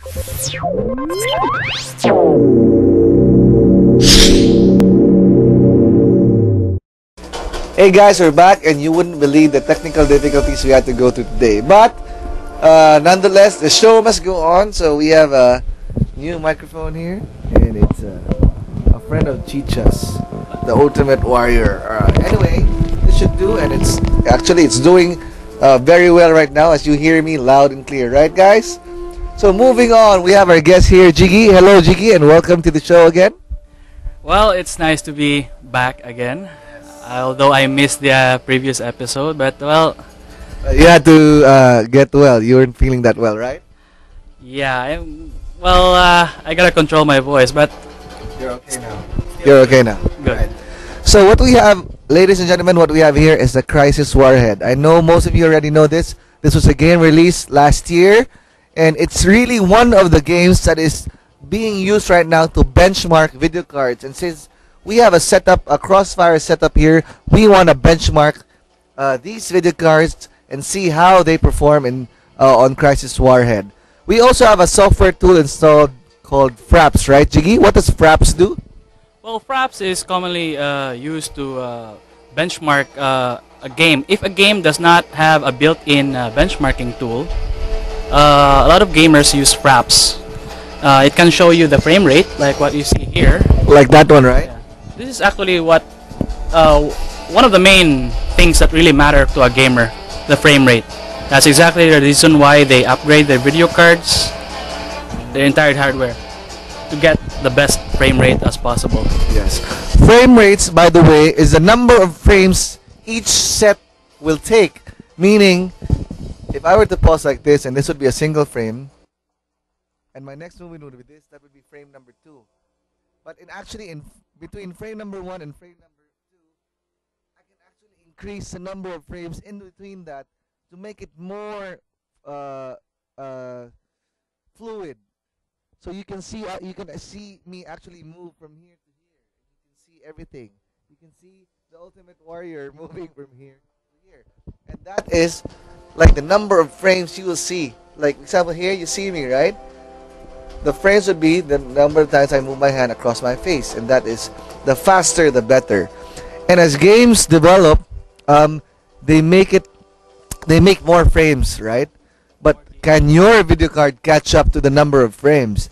Hey guys, we're back, and you wouldn't believe the technical difficulties we had to go through today. But nonetheless, the show must go on. So we have a new microphone here, and it's a friend of Chicha's, the Ultimate Warrior. Anyway, this should do, and it's doing very well right now, as you hear me loud and clear, right, guys? So moving on, we have our guest here, Jiggy. Hello, Jiggy, and welcome to the show again. Well, it's nice to be back again. Although I missed the previous episode, but well, you had to get well. You weren't feeling that well, right? Yeah. I gotta control my voice, but you're okay now. You're okay now. Good. Right. So what we have, ladies and gentlemen, what we have here is the Crisis Warhead. I know most of you already know this. This was a game released last year, and it's really one of the games that is being used right now to benchmark video cards. And since we have a setup, a Crossfire setup here, we want to benchmark these video cards and see how they perform on Crisis Warhead. We also have a software tool installed called Fraps, right, Jiggy? What does Fraps do? Well, Fraps is commonly used to benchmark a game. If a game does not have a built-in benchmarking tool, a lot of gamers use Fraps. It can show you the frame rate, like what you see here. Like that one, right? Yeah. This is actually what one of the main things that really matter to a gamer, the frame rate. That's exactly the reason why they upgrade their video cards, their entire hardware, to get the best frame rate as possible. Yes. Frame rates, by the way, is the number of frames each set will take. Meaning, if I were to pause like this, and this would be a single frame, and my next movement would be this, that would be frame number 2. But in between frame number 1 and frame number 2, I can actually increase the number of frames in between that to make it more fluid. So you can see me actually move from here to here. You can see everything. You can see the Ultimate Warrior moving from here to here, and that is like the number of frames you will see. Like example here, you see me, right? The frames would be the number of times I move my hand across my face, and that is the faster the better. And as games develop, they make more frames, right? But can your video card catch up to the number of frames?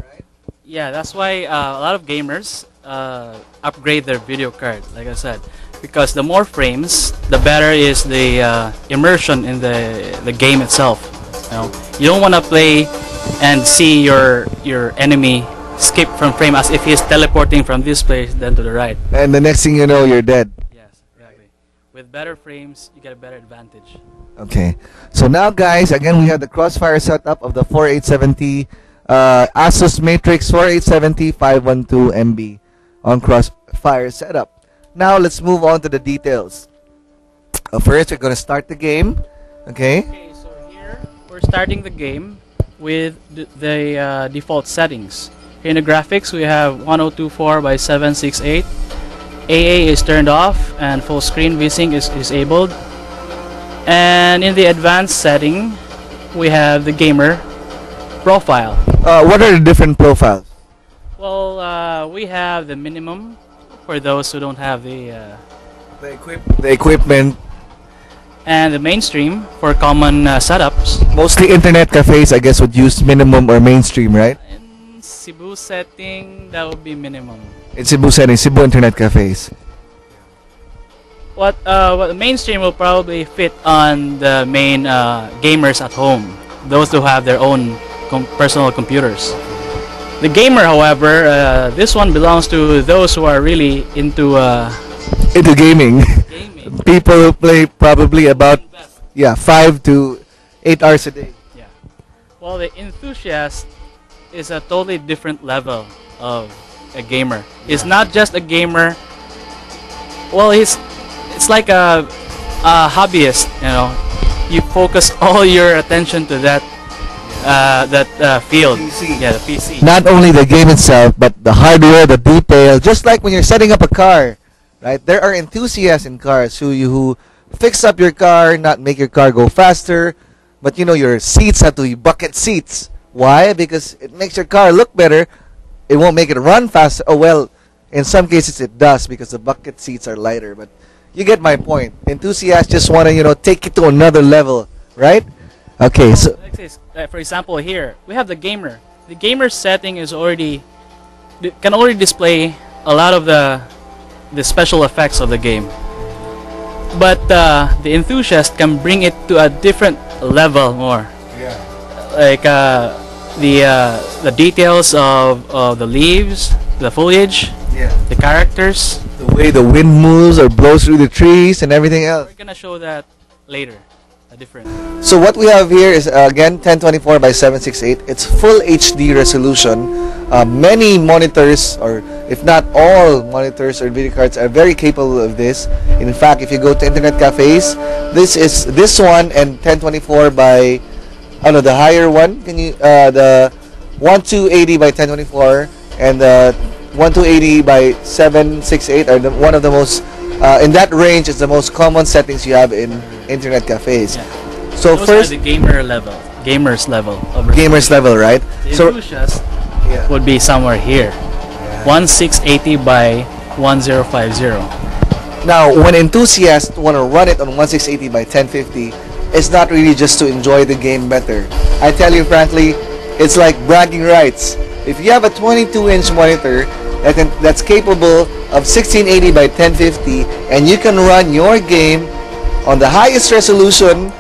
Right? Yeah, that's why a lot of gamers upgrade their video card, like I said, because the more frames, the better is the immersion in the game itself. You don't want to play and see your enemy skip from frame as if he's teleporting from this place then to the right. And the next thing you know, you're dead. Yes, exactly. With better frames, you get a better advantage. Okay. So now, guys, again, we have the Crossfire setup of the 4870 ASUS Matrix 4870 512 MB on Crossfire setup. Now, let's move on to the details. First, we're going to start the game. Okay. Okay, so here, we're starting the game with the default settings. Here in the graphics, we have 1024 by 768. AA is turned off and full screen VSync is disabled. And in the advanced setting, we have the gamer profile. What are the different profiles? Well, we have the minimum for those who don't have the equipment. And the mainstream for common setups. Mostly internet cafes, I guess, would use minimum or mainstream, right? In Cebu setting, that would be minimum. In Cebu setting, Cebu internet cafes. What the mainstream will probably fit on the main gamers at home, those who have their own personal computers. The gamer, however, this one belongs to those who are really into gaming. People who play probably about 5 to 8 hours a day. Yeah. Well, the enthusiast is a totally different level of a gamer. He's not just a gamer. Well, it's like a hobbyist. You focus all your attention to that field. PC. Yeah, the PC. Not only the game itself, but the hardware, the detail. Just like when you're setting up a car. Right? There are enthusiasts in cars who fix up your car, not make your car go faster, but your seats have to be bucket seats, Why? Because it makes your car look better. It won't make it run faster. Oh well, in some cases it does because the bucket seats are lighter. But you get my point. Enthusiasts just want to take it to another level, right? Okay, so For example, here we have the gamer. The gamer setting is can already display a lot of the special effects of the game. But the enthusiast can bring it to a different level more. yeah, Like the details of the leaves, the foliage, yeah, the characters. the way the wind moves or blows through the trees and everything else. We're gonna show that later. A different. So what we have here is again 1024 by 768. It's full HD resolution. Many monitors, or if not all monitors or video cards, are very capable of this. In fact, if you go to internet cafes, this one and 1024 by the higher one. Can you the 1280 by 1024 and the 1280 by 768 are one of the most in that range is the most common settings you have in internet cafes. Yeah. So Those first, are the gamers level of gamers level, right? The So enthusiast yeah. would be somewhere here, 1680 by 1050. Now, when enthusiasts want to run it on 1680 by 1050, it's not really just to enjoy the game better. I tell you frankly, it's like bragging rights. If you have a 22-inch monitor that's capable of 1680 by 1050 and you can run your game on the highest resolution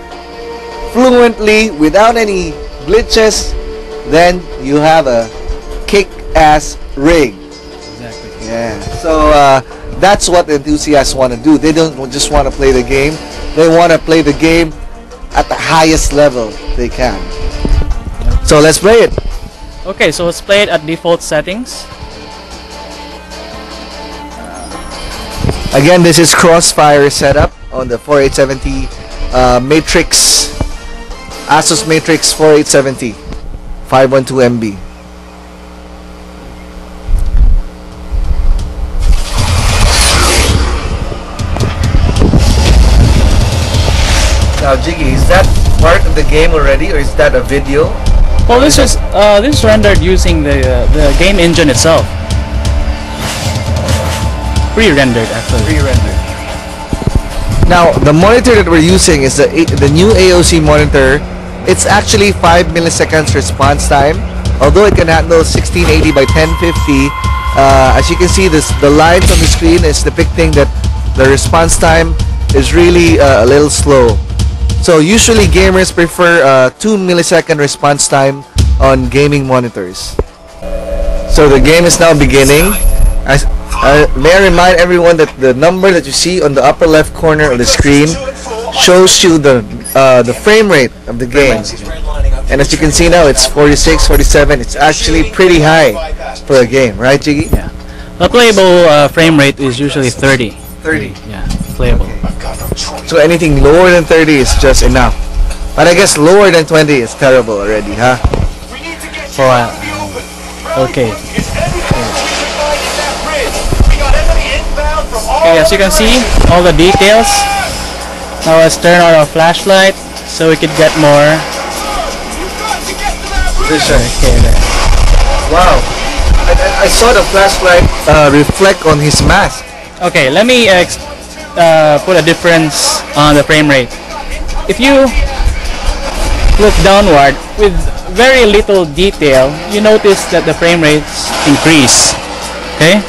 fluently without any glitches, then you have a kick-ass rig. Exactly. Yeah. So that's what enthusiasts want to do. They don't just want to play the game. They want to play the game at the highest level they can. So let's play it. Okay, so let's play it at default settings. Again, this is Crossfire setup on the 4870 Matrix, ASUS Matrix 4870 512 MB. Now, Jiggy, is that part of the game already, or is that a video? Well, this is rendered using the game engine itself. Pre-rendered, actually. Pre-rendered. Now, the monitor that we're using is the new AOC monitor. It's actually 5 milliseconds response time, although it can handle 1680 by 1050. As you can see, the lines on the screen is depicting that the response time is really a little slow. So usually gamers prefer 2 millisecond response time on gaming monitors. So the game is now beginning. May I remind everyone that the number that you see on the upper left corner of the screen shows you the frame rate of the game. And as you can see now, it's 46, 47. It's actually pretty high for a game, right, Jiggy? Yeah. The playable frame rate is usually 30. 30. Yeah, playable. So anything lower than 30 is just enough. But I guess lower than 20 is terrible already, huh? For okay. Okay, as you can see, all the details. Now let's turn on our flashlight so we could get more vision. Okay, there. Wow. I saw the flashlight reflect on his mask. Okay, let me put a difference on the frame rate. If you look downward with very little detail, you notice that the frame rates increase. Okay?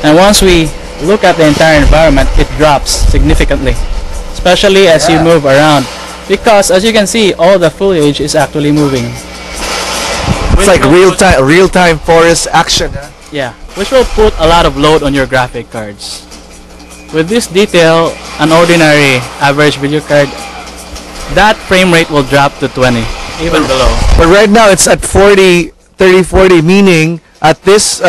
And once we look at the entire environment, it drops significantly, especially as you move around, because as you can see, all the foliage is actually moving. It's like real-time forest action. Yeah, which will put a lot of load on your graphic cards. With this detail, an ordinary average video card, that frame rate will drop to 20, even below. But right now it's at 40, 30, 40, meaning at this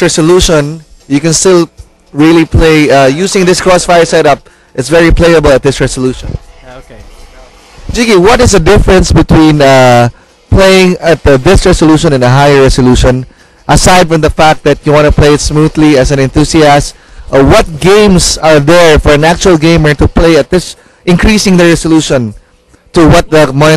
resolution, you can still really play using this Crossfire setup. It's very playable at this resolution. Okay. Jiggy, what is the difference between playing at this resolution and a higher resolution, aside from the fact that you want to play it smoothly as an enthusiast? What games are there for an actual gamer to play at this, increasing the resolution to what the monitor